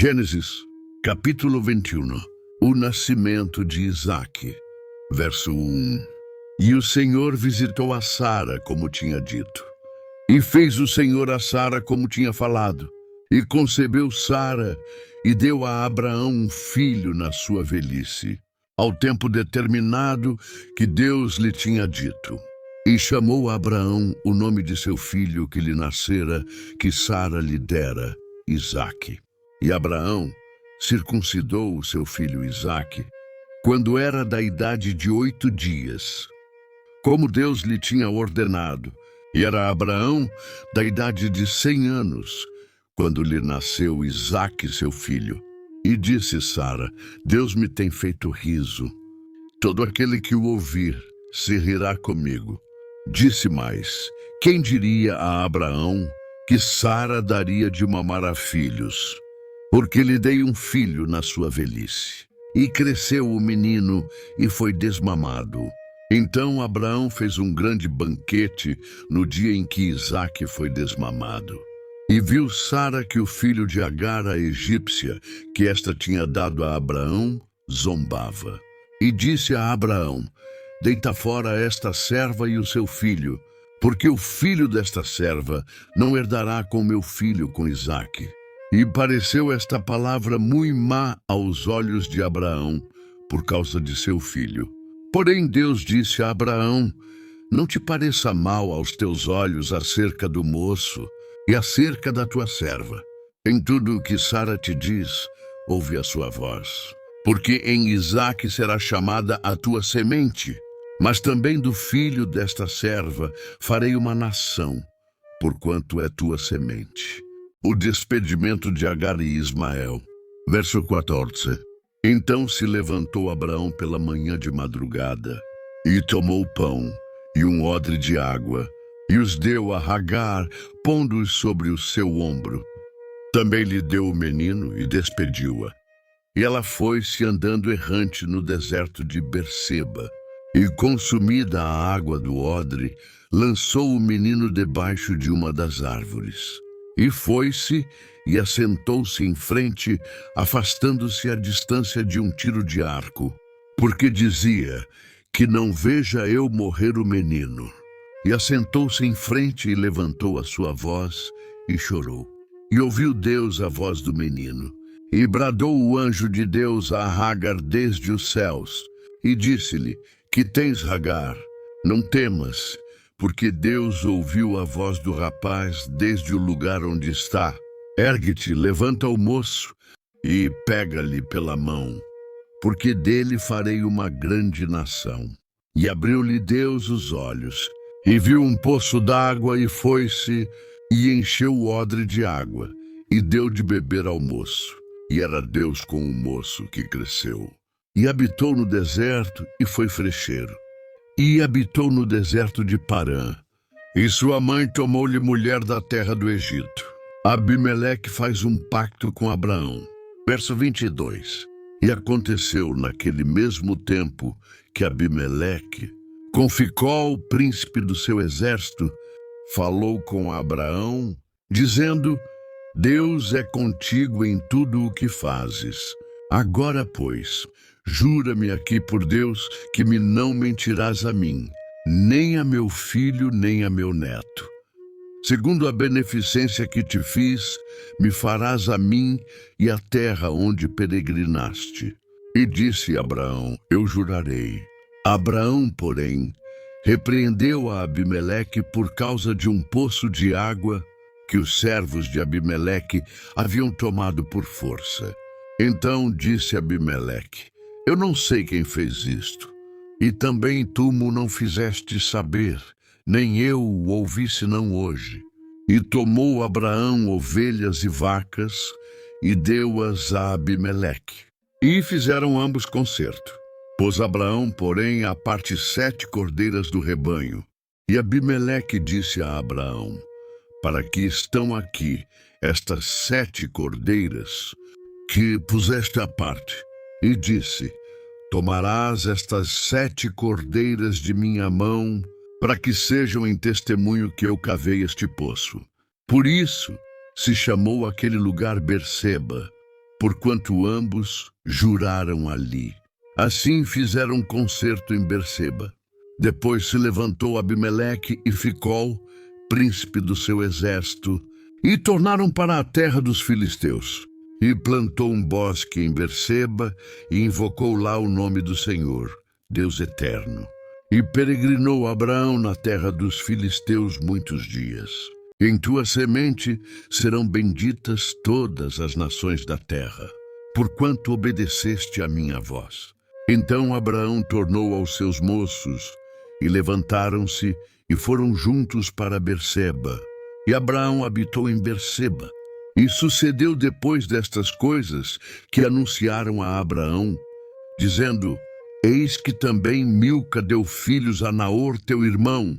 Gênesis, capítulo 21. O nascimento de Isaque. Verso 1. E o Senhor visitou a Sara, como tinha dito. E fez o Senhor a Sara como tinha falado. E concebeu Sara, e deu a Abraão um filho na sua velhice, ao tempo determinado que Deus lhe tinha dito. E chamou a Abraão o nome de seu filho que lhe nascera, que Sara lhe dera, Isaque. E Abraão circuncidou o seu filho Isaque, quando era da idade de 8 dias, como Deus lhe tinha ordenado. E era Abraão da idade de 100 anos, quando lhe nasceu Isaque, seu filho. E disse Sara: Deus me tem feito riso. Todo aquele que o ouvir se rirá comigo. Disse mais: quem diria a Abraão que Sara daria de mamar a filhos? Porque lhe dei um filho na sua velhice. E cresceu o menino e foi desmamado. Então Abraão fez um grande banquete no dia em que Isaque foi desmamado. E viu Sara que o filho de Agar, a egípcia, que esta tinha dado a Abraão, zombava. E disse a Abraão: deita fora esta serva e o seu filho, porque o filho desta serva não herdará com meu filho, com Isaque. E pareceu esta palavra muito má aos olhos de Abraão, por causa de seu filho. Porém Deus disse a Abraão: não te pareça mal aos teus olhos acerca do moço e acerca da tua serva. Em tudo o que Sara te diz, ouve a sua voz. Porque em Isaque será chamada a tua semente, mas também do filho desta serva farei uma nação, porquanto é tua semente. O despedimento de Agar e Ismael. Verso 14. Então se levantou Abraão pela manhã de madrugada, e tomou pão e um odre de água, e os deu a Agar, pondo-os sobre o seu ombro. Também lhe deu o menino e despediu-a. E ela foi-se andando errante no deserto de Berseba, e consumida a água do odre, lançou o menino debaixo de uma das árvores. E foi-se e assentou-se em frente, afastando-se à distância de um tiro de arco, porque dizia: que não veja eu morrer o menino. E assentou-se em frente e levantou a sua voz e chorou. E ouviu Deus a voz do menino. E bradou o anjo de Deus a Agar desde os céus, e disse-lhe: que tens, Agar? Não temas, porque Deus ouviu a voz do rapaz desde o lugar onde está. Ergue-te, levanta o moço e pega-lhe pela mão, porque dele farei uma grande nação. E abriu-lhe Deus os olhos, e viu um poço d'água, e foi-se e encheu o odre de água, e deu de beber ao moço. E era Deus com o moço que cresceu. E habitou no deserto e foi frecheiro. E habitou no deserto de Parã. E sua mãe tomou-lhe mulher da terra do Egito. Abimeleque faz um pacto com Abraão. Verso 22. E aconteceu naquele mesmo tempo que Abimeleque, com Ficol, príncipe do seu exército, falou com Abraão, dizendo: Deus é contigo em tudo o que fazes. Agora, pois, jura-me aqui por Deus que me não mentirás a mim, nem a meu filho, nem a meu neto. Segundo a beneficência que te fiz, me farás a mim e à terra onde peregrinaste. E disse Abraão: eu jurarei. Abraão, porém, repreendeu a Abimeleque por causa de um poço de água que os servos de Abimeleque haviam tomado por força. Então disse Abimeleque: eu não sei quem fez isto, e também tu mo não fizeste saber, nem eu o ouvi senão hoje. E tomou Abraão ovelhas e vacas, e deu-as a Abimeleque. E fizeram ambos concerto. Pôs Abraão, porém, à parte 7 cordeiras do rebanho. E Abimeleque disse a Abraão: para que estão aqui estas 7 cordeiras que puseste à parte? E disse: tomarás estas 7 cordeiras de minha mão, para que sejam em testemunho que eu cavei este poço. Por isso se chamou aquele lugar Berseba, porquanto ambos juraram ali. Assim fizeram um concerto em Berseba. Depois se levantou Abimeleque e Ficol, príncipe do seu exército, e tornaram para a terra dos filisteus. E plantou um bosque em Berseba e invocou lá o nome do Senhor, Deus eterno. E peregrinou Abraão na terra dos filisteus muitos dias. Em tua semente serão benditas todas as nações da terra, porquanto obedeceste à minha voz. Então Abraão tornou aos seus moços, e levantaram-se e foram juntos para Berseba. E Abraão habitou em Berseba. E sucedeu depois destas coisas que anunciaram a Abraão, dizendo: Eis que também Milca deu filhos a Naor teu irmão,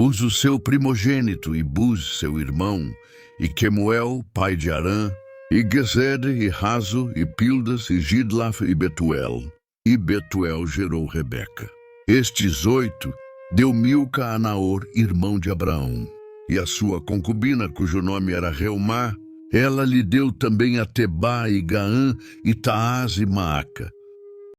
Uz o seu primogênito, e Buz seu irmão, e Quemuel, pai de Arã, e Gezed, e Razo, e Pildas, e Gidlaf, e Betuel. E Betuel gerou Rebeca. Estes 8 deu Milca a Naor, irmão de Abraão. E a sua concubina, cujo nome era Reumá, ela lhe deu também a Tebá e Gaã, e Taás e Maaca.